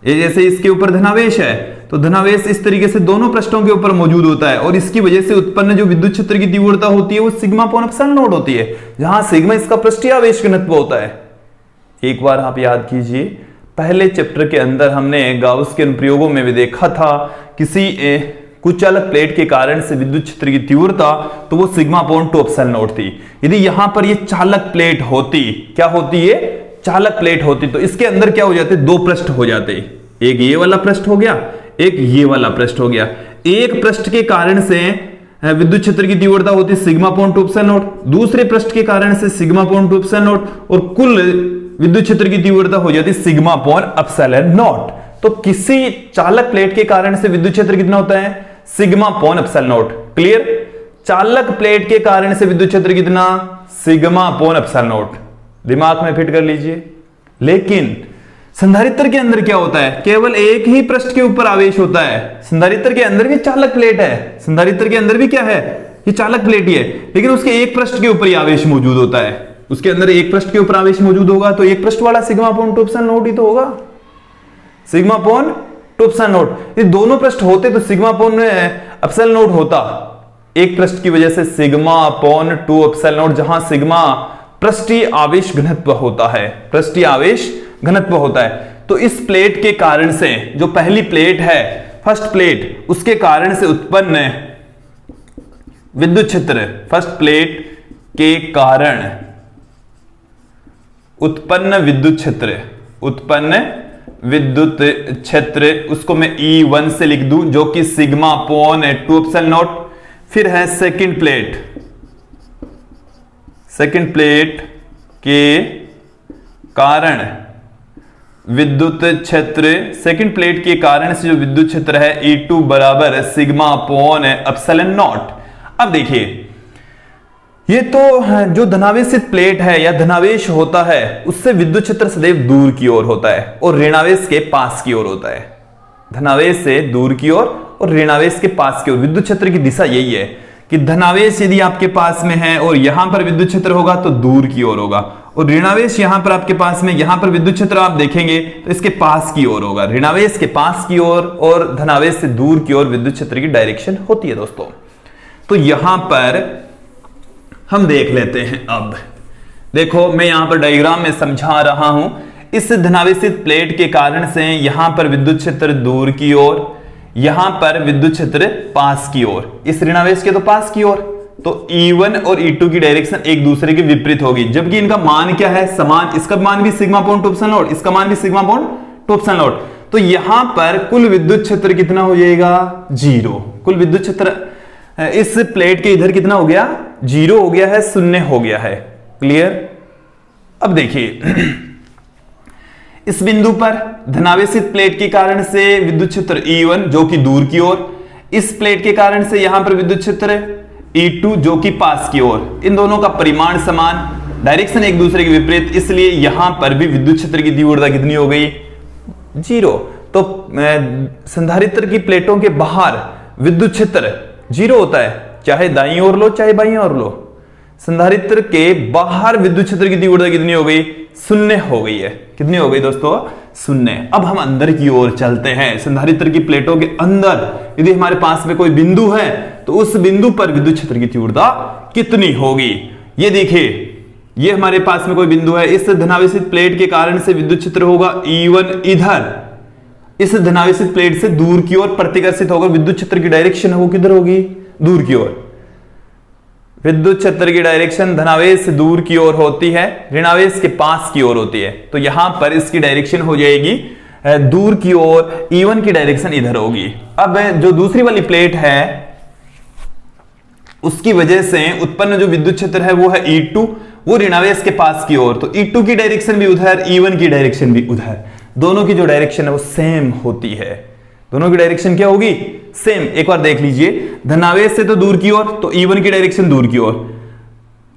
ये जैसे इसके ऊपर धनावेश है तो धनावेश इस तरीके से दोनों पृष्ठों के ऊपर मौजूद होता है और इसकी वजह से उत्पन्न जो विद्युत क्षेत्र की तीव्रता होती है वो सिग्मा अपॉन एप्सिलॉन नॉट होती है, जहां सिग्मा इसका पृष्ठीय आवेश घनत्व होता है। एक बार आप याद कीजिए, पहले चैप्टर के अंदर हमने गाउस के अनुप्रयोगों में भी देखा था, किसी कुचालक प्लेट के कारण से विद्युत क्षेत्र की तीव्रता तो वो सिग्मा अपॉन 2 एप्सिलॉन नॉट थी। यदि यहां पर ये चालक प्लेट होती, क्या होती है? चालक प्लेट होती, तो इसके अंदर क्या हो जाते? दो पृष्ठ हो जाते, एक ये वाला पृष्ठ हो गया, एक ये वाला पृष्ठ हो गया। एक पृष्ठ के कारण से विद्युत क्षेत्र की तीव्रता होती सिग्मा अपॉन 2 एप्सिलॉन नॉट, दूसरे पृष्ठ के कारण से सिग्मा अपॉन 2 एप्सिलॉन नॉट और कुल विद्युत क्षेत्र की तीव्रता हो जाती सिग्मा अपॉन एप्सिलॉन नॉट। तो किसी चालक प्लेट के कारण से विद्युत क्षेत्र कितना होता है? Sigma upon epsilon not. Clear? चालक प्लेट के कारण से विद्युत क्षेत्र कितना? Sigma upon epsilon not. दिमाग में फिट कर लीजिए। लेकिन संधारित्र के अंदर क्या होता है? केवल एक ही पृष्ठ के ऊपर आवेश होता है। संधारित्र के अंदर भी चालक प्लेट है, संधारित्र के अंदर भी क्या है? ये चालक प्लेट ही है, लेकिन उसके एक पृष्ठ के ऊपर ही आवेश मौजूद होता है। उसके अंदर एक पृष्ठ के ऊपर आवेश मौजूद होगा तो एक पृष्ठ वाला सिग्मा अपॉन 2 एप्सिलॉन नॉट ही तो होगा, सिग्मा अपॉन 2 एप्सिलॉन नॉट। ये दोनों पृष्ठ होते तो सिग्मा अपॉन एप्सिलॉन नॉट होता, एक पृष्ठ की वजह से सिग्मा अपॉन 2 एप्सिलॉन नॉट, जहां सिग्मा पृष्ठीय आवेश घनत्व होता है, पृष्ठीय आवेश घनत्व होता है। तो इस प्लेट के कारण से, जो पहली प्लेट है फर्स्ट प्लेट, उसके कारण से उत्पन्न विद्युत क्षेत्र, फर्स्ट प्लेट के कारण उत्पन्न विद्युत क्षेत्र, उत्पन्न विद्युत क्षेत्र, उसको मैं E1 से लिख दूं जो कि सिग्मा अपॉन 2 एप्सिलॉन नॉट। फिर है सेकंड प्लेट, सेकंड प्लेट के कारण विद्युत क्षेत्र, सेकंड प्लेट के कारण से जो विद्युत क्षेत्र है E2 बराबर सिग्मा अपॉन एप्सिलॉन नॉट। अब देखिए ये तो जो धनावेशित प्लेट है या धनावेश होता है उससे विद्युत क्षेत्र सदैव दूर की ओर होता है और ऋणावेश के पास की ओर होता है। धनावेश से दूर की ओर और ऋणावेश के पास की ओर विद्युत क्षेत्र की दिशा यही है कि धनावेश यदि आपके पास में है और यहां पर विद्युत क्षेत्र होगा तो दूर की ओर होगा, और ऋणावेश यहां पर आपके पास में, यहां पर विद्युत क्षेत्र आप देखेंगे तो इसके पास की ओर होगा, ऋणावेश के पास की ओर और धनावेश से दूर की ओर विद्युत क्षेत्र की डायरेक्शन होती है दोस्तों। तो यहां पर हम देख लेते हैं। अब देखो मैं यहां पर डायग्राम में समझा रहा हूं। इस धनावेशित प्लेट के कारण से यहां पर विद्युत क्षेत्र दूर की ओर, यहां पर विद्युत क्षेत्र पास की ओर, इस ऋणावेश के तो पास की ओर, तो E1 और E2 की डायरेक्शन एक दूसरे के विपरीत होगी, जबकि इनका मान क्या है, समान। इसका मान भी सिग्मा अपॉन 2 एप्सिलॉन नॉट, इसका मान भी सिग्मा अपॉन 2 एप्सिलॉन नॉट। तो यहां पर कुल विद्युत क्षेत्र कितना हो जाएगा, 0। कुल विद्युत क्षेत्र इस प्लेट के इधर कितना हो गया, 0 हो गया है, 0 हो गया है। क्लियर। अब देखिए इस बिंदु पर धनावेशित प्लेट के कारण से विद्युत क्षेत्र E1 जो कि दूर की ओर, इस प्लेट के कारण से यहां पर विद्युत क्षेत्र E2 जो कि पास की ओर, इन दोनों का परिमाण समान, डायरेक्शन एक दूसरे के विपरीत, इसलिए यहां पर भी विद्युत क्षेत्र की तीव्रता कितनी हो गई, 0। तो संधारित्र की प्लेटों के बाहर विद्युत क्षेत्र 0 होता है, चाहे दाईं ओर लो चाहे बाईं ओर लो। संधारित्र के बाहर विद्युत क्षेत्र की तीव्रता कितनी हो गई, 0 हो गई है। कितनी हो गई दोस्तों, 0। अब हम अंदर की ओर चलते हैं। संधारित्र की प्लेटों के अंदर यदि हमारे पास में कोई बिंदु है तो उस बिंदु पर विद्युत क्षेत्र की तीव्रता कितनी होगी। ये देखिए, ये हमारे पास में कोई बिंदु है, इस धनावेशित प्लेट के कारण से विद्युत क्षेत्र होगा E1 इधर, इस धनावेशित प्लेट से दूर की ओर प्रतिकर्षित होकर विद्युत क्षेत्र की डायरेक्शन है वो किधर होगी, दूर की ओर। विद्युत क्षेत्र की डायरेक्शन धनावेश से दूर की ओर होती है, ऋणावेश के पास की ओर होती है। तो यहां पर इसकी डायरेक्शन हो जाएगी दूर की ओर, E1 की डायरेक्शन इधर होगी। अब जो दूसरी वाली प्लेट है उसकी वजह से उत्पन्न जो विद्युत क्षेत्र है वो है E2, वो ऋणावेश के पास की ओर, तो E2 की डायरेक्शन भी उधर, E1 की डायरेक्शन भी उधर। दोनों की जो डायरेक्शन है वो सेम होती है। दोनों की डायरेक्शन क्या होगी, सेम। एक बार देख लीजिए, धनावेश से तो दूर की ओर, तो E1 की डायरेक्शन दूर की ओर,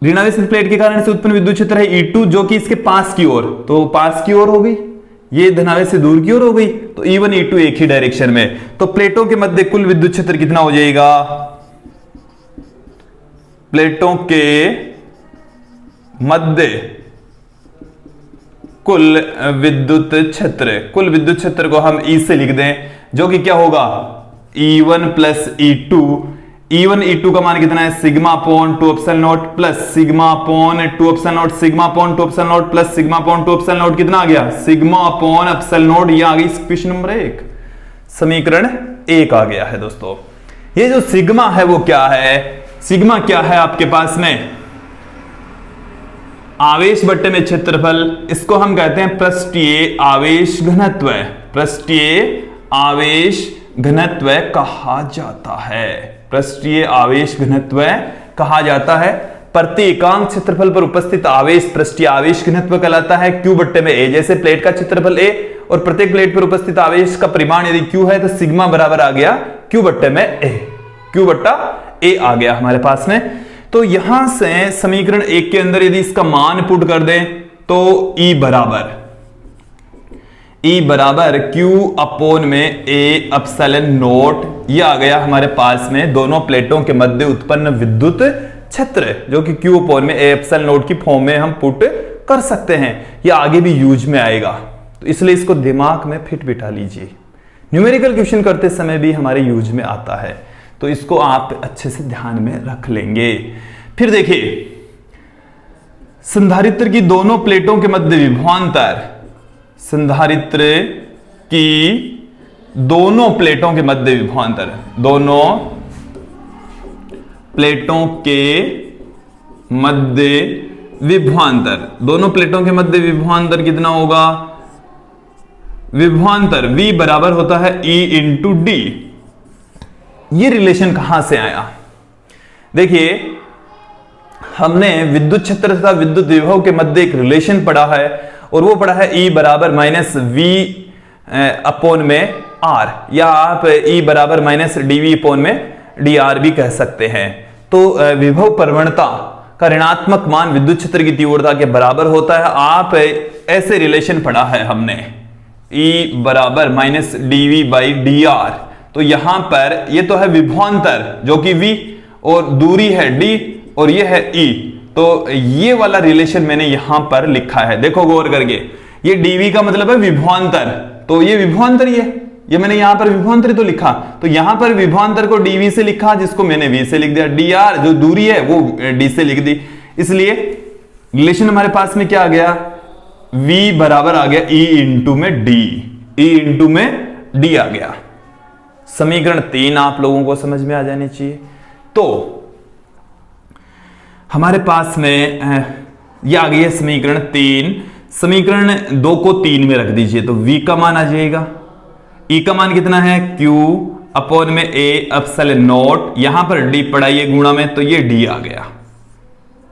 ऋणावेश प्लेट के कारण से उत्पन्न विद्युत क्षेत्र है E2 जो कि इसके पास की ओर, तो पास की ओर हो गई, ये धनावेश से दूर की ओर हो गई, तो E1 E2 एक ही डायरेक्शन में। तो प्लेटों के मध्य कुल विद्युत क्षेत्र कितना हो जाएगा, प्लेटों के मध्य कुल विद्युत क्षेत्र, कुल विद्युत क्षेत्र को हम E से लिख दें, जो कि क्या होगा, E1 plus E2। E1 E2 का मान कितना है, sigma upon 2 epsilon not plus sigma upon 2 epsilon not, sigma upon 2 epsilon not plus sigma upon 2 epsilon not कितना आ गया, सिग्मा अपॉन एप्सिलॉन नॉट। ये आ गई इक्वेशन नंबर 1, समीकरण 1 आ गया है दोस्तों। ये जो सिग्मा है वो क्या है, सिग्मा क्या है आपके पास में, आवेश बट्टे में क्षेत्रफल, इसको हम कहते हैं पृष्ठीय आवेश घनत्व, पृष्ठीय आवेश घनत्व कहा जाता है, पृष्ठीय आवेश घनत्व कहा जाता है। प्रति एकांक क्षेत्रफल पर उपस्थित आवेश पृष्ठीय आवेश घनत्व कहलाता है, Q बट्टे में A। जैसे प्लेट का क्षेत्रफल A और प्रत्येक प्लेट पर उपस्थित आवेश का परिमाण यदि Q है तो सिग्मा बराबर आ गया Q बट्टे में A, Q बट्टा A आ गया हमारे पास में। तो यहां से समीकरण 1 के अंदर यदि इसका मान पुट कर दें तो E बराबर Q अपोन में A एप्सिलॉन नॉट, ये आ गया हमारे पास में दोनों प्लेटों के मध्य उत्पन्न विद्युत क्षेत्र, जो कि Q अपोन में A एप्सिलॉन नॉट की फॉर्म में हम पुट कर सकते हैं। ये आगे भी यूज में आएगा, तो इसलिए इसको दिमाग में फिट बिठा लीजिए, न्यूमेरिकल क्वेश्चन करते समय भी हमारे यूज में आता है, तो इसको आप अच्छे से ध्यान में रख लेंगे। फिर देखिए, संधारित्र की दोनों प्लेटों के मध्य विभवांतर, संधारित्र की दोनों प्लेटों के मध्य विभवांतर, दोनों प्लेटों के मध्य विभवांतर, दोनों प्लेटों के मध्य विभवांतर कितना होगा, विभवांतर V बराबर होता है E इंटू डी। ये रिलेशन कहां से आया, देखिए हमने विद्युत क्षेत्र तथा विद्युत विभव के मध्य एक रिलेशन पढ़ा है, और वो पढ़ा है E बराबर माइनस V अपोन में R, या आप E बराबर माइनस dV अपोन में dr भी कह सकते हैं। तो विभव प्रवणता का ऋणात्मक मान विद्युत क्षेत्र की तीव्रता के बराबर होता है। आप ऐसे रिलेशन पढ़ा है हमने, E बराबर माइनस dV बाई dr। तो यहां पर ये तो है विभवांतर जो कि V, और दूरी है d, और ये है E। तो ये वाला रिलेशन मैंने यहां पर लिखा है, देखो गौर करके, ये dV का मतलब है विभवांतर, तो ये विभवांतर ही है, ये मैंने यहां पर विभवांतर तो लिखा, तो यहां पर विभवांतर को dv से लिखा, जिसको मैंने v से लिख दिया, dr जो दूरी है वो d से लिख दी। इसलिए रिलेशन हमारे पास में क्या आ गया, v बराबर आ गया e इंटू में d, e इंटू में d आ गया। समीकरण 3 आप लोगों को समझ में आ जानी चाहिए। तो हमारे पास में ये आ गई है समीकरण 3। समीकरण 2 को 3 में रख दीजिए तो v का मान आ जाएगा, e का मान कितना है, q अपॉन में a एप्सिलॉन नॉट, यहां पर d पढ़ाइए गुणा में, तो ये d आ गया।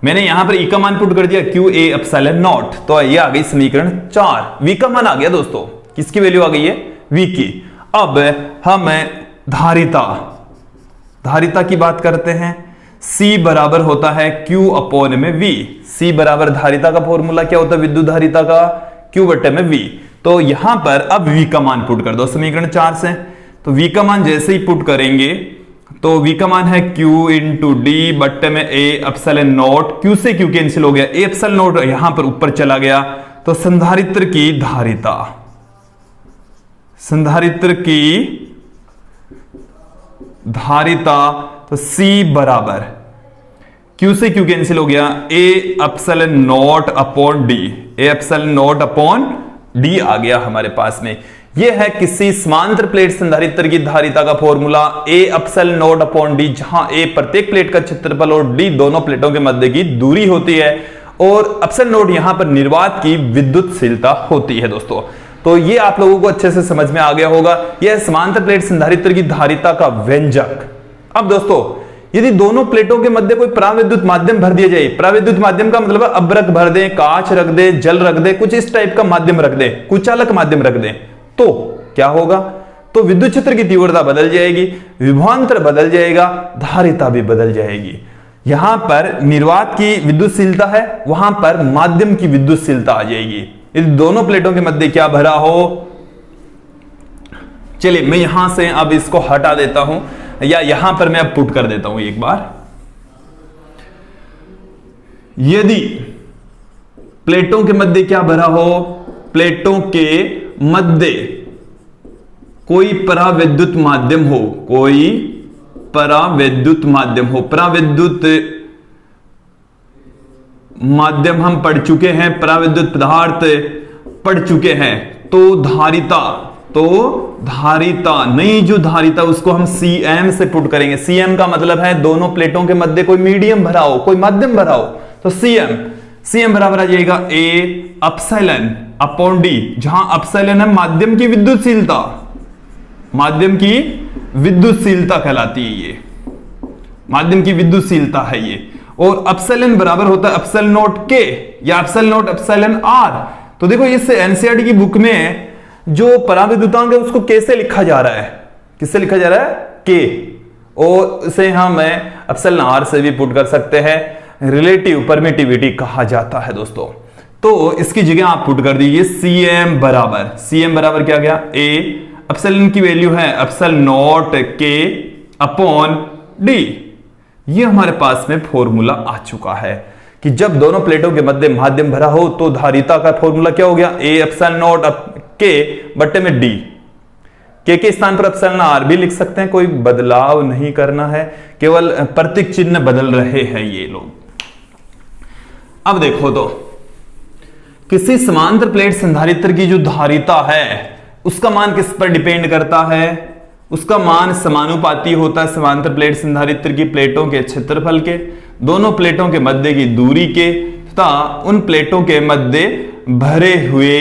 मैंने यहां पर e का मान पुट कर दिया q a एप्सिलॉन नॉट, तो ये आ गई समीकरण 4। v का मान आ गया दोस्तों, किसकी वैल्यू आ गई है, v की। अब हम धारिता की बात करते हैं। c बराबर होता है q अपॉन में v। c बराबर धारिता का फॉर्मूला क्या होता है, विद्युत धारिता का, q बटे में v। तो यहां पर अब v का मान पुट कर दो समीकरण 4 से। तो v का मान जैसे ही पुट करेंगे तो v का मान है q इंटू डी बट्टे में a एप्सिलॉन नॉट, q से q कैंसिल हो गया, a एप्सिलॉन नॉट यहां पर ऊपर चला गया, तो संधारित्र की धारिता तो c बराबर q से q कैंसिल हो गया, a epsilon not upon d, a epsilon not upon d आ गया हमारे पास में। यह है किसी समांतर प्लेट संधारित्र की धारिता का formula, a epsilon not upon d, जहां a प्रत्येक प्लेट का क्षेत्रफल और d दोनों प्लेटों के मध्य की दूरी होती है, और एप्सिलॉन नॉट यहां पर निर्वात की विद्युतशीलता होती है दोस्तों। तो ये आप लोगों को अच्छे से समझ में आ गया होगा, यह समांतर प्लेट संधारित्र की धारिता का व्यंजक। अब दोस्तों यदि दोनों प्लेटों के मध्य कोई पराविद्युत माध्यम भर दिया जाए, पराविद्युत माध्यम का मतलब अभ्रक भर दें, कांच रख दें, जल रख दें, कुछ इस टाइप का माध्यम रख दें, कुचालक माध्यम रख दें, तो क्या होगा, तो विद्युत क्षेत्र की तीव्रता बदल जाएगी, विभवांतर बदल जाएगा, धारिता भी बदल जाएगी। यहां पर निर्वात की विद्युतशीलता है, वहां पर माध्यम की विद्युतशीलता आ जाएगी। यदि दोनों प्लेटों के मध्य क्या भरा हो, चलिए मैं यहां से अब इसको हटा देता हूं, या यहां पर मैं अब पुट कर देता हूं एक बार। यदि प्लेटों के मध्य क्या भरा हो, प्लेटों के मध्य कोई परावैद्युत माध्यम हो, कोई परावैद्युत माध्यम हो, परावैद्युत माध्यम हम पढ़ चुके हैं, परावैद्युत पदार्थ पढ़ चुके हैं, तो धारिता नई जो धारिता उसको हम Cm से पुट करेंगे। Cm का मतलब है दोनों प्लेटों के मध्य कोई मीडियम भरा हो, कोई माध्यम भरा हो, तो Cm बराबर आ जाएगा a एप्सिलॉन अपॉन d, जहां एप्सिलॉन है माध्यम की विद्युतशीलता, माध्यम की विद्युतशीलता कहलाती है, ये माध्यम की विद्युतशीलता है ये। और एप्सिलॉन बराबर होता है एप्सिलॉन नॉट k या एप्सिलॉन नॉट एप्सिलॉन r। तो देखो इस एनसीईआरटी की बुक में जो पराविद्युतांक है उसको कैसे लिखा जा रहा है, किससे लिखा जा रहा है, k, और उसे हम एप्सिलॉन r से भी पुट कर सकते हैं, रिलेटिव परमिटिविटी कहा जाता है दोस्तों। तो इसकी जगह आप पुट कर दीजिए Cm बराबर क्या गया, a एप्सिलॉन की वैल्यू है epsilon not k upon d। ये हमारे पास में फॉर्मूला आ चुका है कि जब दोनों प्लेटों के मध्य माध्यम भरा हो तो धारिता का फॉर्मूला क्या हो गया, a एप्सिलॉन नॉट k बट्टे में d, k के स्थान पर एप्सिलॉन r भी लिख सकते हैं, कोई बदलाव नहीं करना है, केवल प्रतीक चिन्ह बदल रहे हैं ये लोग। अब देखो तो किसी समांतर प्लेट संधारित्र की जो धारिता है उसका मान किस पर डिपेंड करता है, उसका मान समानुपाती होता है समांतर प्लेट संधारित्र की प्लेटों के क्षेत्रफल के, दोनों प्लेटों के मध्य की दूरी के, तथा उन प्लेटों के मध्य भरे हुए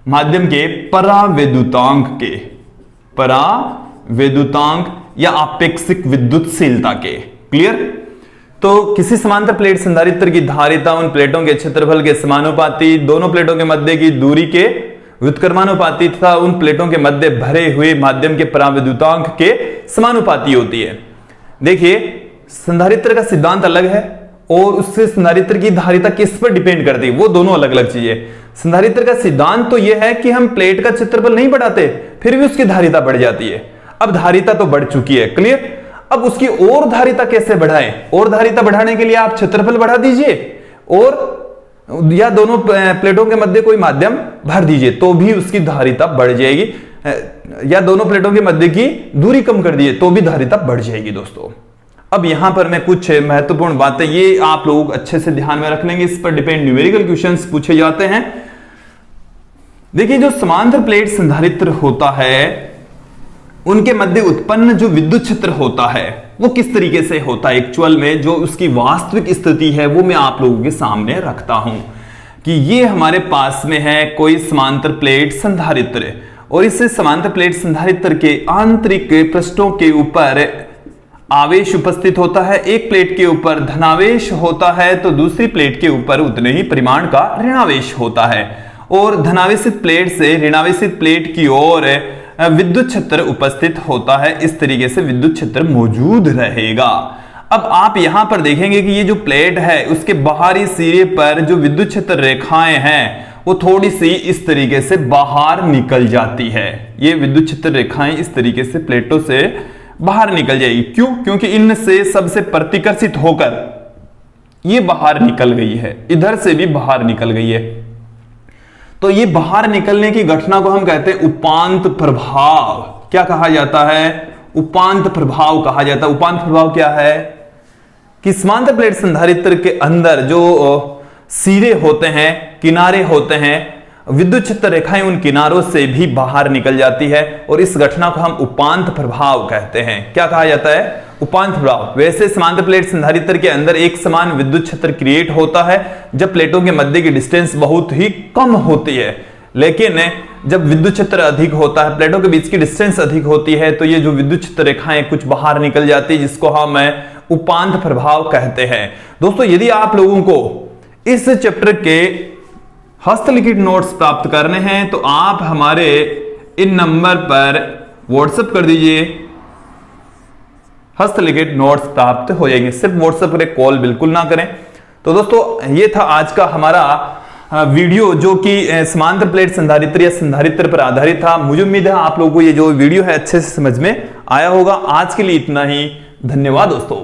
माध्यम के परावैद्युतांक या आपेक्षिक विद्युतशीलता के। क्लियर। तो किसी समांतर प्लेट संधारित्र की धारिता उन प्लेटों के क्षेत्रफल के समानुपाती, दोनों प्लेटों के मध्य की दूरी के व्युत्क्रमानुपाती तथा उन प्लेटों के मध्य भरे हुए माध्यम के परावैद्युतांक के समानुपाती होती है। देखिए संधारित्र का सिद्धांत अलग है और उससे संधारित्र की धारिता किस पर डिपेंड करती है, वो दोनों अलग अलग चीजें। संधारित्र का सिद्धांत तो यह है कि हम प्लेट का क्षेत्रफल नहीं बढ़ाते फिर भी उसकी धारिता बढ़ जाती है। अब धारिता तो बढ़ चुकी है, क्लियर। अब उसकी और धारिता कैसे बढ़ाएं, और धारिता बढ़ाने के लिए आप क्षेत्रफल बढ़ा दीजिए और या दोनों प्लेटों के मध्य कोई माध्यम भर दीजिए तो भी उसकी धारिता बढ़ जाएगी, या दोनों प्लेटों के मध्य की दूरी कम कर दिए तो भी धारिता बढ़ जाएगी दोस्तों। अब यहां पर मैं कुछ महत्वपूर्ण बातें ये आप लोग अच्छे से ध्यान में रख लेंगे, इस पर डिपेंड न्यूमेरिकल क्वेश्चंस पूछे जाते हैं। देखिए जो समांतर प्लेट संधारित्र होता है उनके मध्य उत्पन्न जो विद्युत क्षेत्र होता है वो किस तरीके से होता है एक्चुअल में, जो उसकी वास्तविक स्थिति है वो मैं आप लोगों के सामने रखता हूं कि ये हमारे पास में है कोई समांतर प्लेट संधारित्र, और इस समांतर प्लेट संधारित्र के आंतरिक पृष्ठों के ऊपर आवेश उपस्थित होता है। एक प्लेट के ऊपर धनावेश होता है तो दूसरी प्लेट के ऊपर उतने ही परिमाण का ऋणावेश होता है, और धनावेशित प्लेट से ऋणावेशित प्लेट की ओर विद्युत क्षेत्र उपस्थित होता है। इस तरीके से विद्युत क्षेत्र मौजूद रहेगा। अब आप यहां पर देखेंगे कि ये जो प्लेट है उसके बाहरी सिरे पर जो विद्युत क्षेत्र रेखाएं हैं वो थोड़ी सी इस तरीके से बाहर निकल जाती है। ये विद्युत क्षेत्र रेखाएं इस तरीके से प्लेटों से बाहर निकल जाएगी। क्यों? क्योंकि इनसे सबसे प्रतिकर्षित होकर ये बाहर निकल गई है, इधर से भी बाहर निकल गई है। तो ये बाहर निकलने की घटना को हम कहते हैं उपांत प्रभाव। क्या कहा जाता है? उपांत प्रभाव कहा जाता है। उपांत प्रभाव क्या है कि समांतर प्लेट संधारित्र के अंदर जो सिरे होते हैं, किनारे होते हैं, विद्युत क्षेत्र रेखाएं उन किनारों से भी बाहर निकल जाती है, और इस घटना को हम उपांत प्रभाव कहते हैं। क्या कहा जाता है? उपांत प्रभाव। वैसे समांतर प्लेट संधारित्र के अंदर एक समान विद्युत क्षेत्र क्रिएट होता है जब प्लेटों के मध्य की डिस्टेंस बहुत ही कम होती है, लेकिन जब विद्युत क्षेत्र अधिक होता है, प्लेटों के बीच की डिस्टेंस अधिक होती है, तो ये जो विद्युत क्षेत्र रेखाएं कुछ बाहर निकल जाती है, जिसको हम उपांत प्रभाव कहते हैं। दोस्तों यदि आप लोगों को इस चैप्टर के हस्तलिखित नोट्स प्राप्त करने हैं तो आप हमारे इन नंबर पर व्हाट्सएप कर दीजिए, हस्तलिखित नोट्स प्राप्त हो जाएंगे। सिर्फ व्हाट्सएप पर कॉल बिल्कुल ना करें। तो दोस्तों ये था आज का हमारा वीडियो जो कि समांतर प्लेट संधारित्र या संधारित्र पर आधारित था। मुझे उम्मीद है आप लोगों को ये जो वीडियो है अच्छे से समझ में आया होगा। आज के लिए इतना ही। धन्यवाद दोस्तों।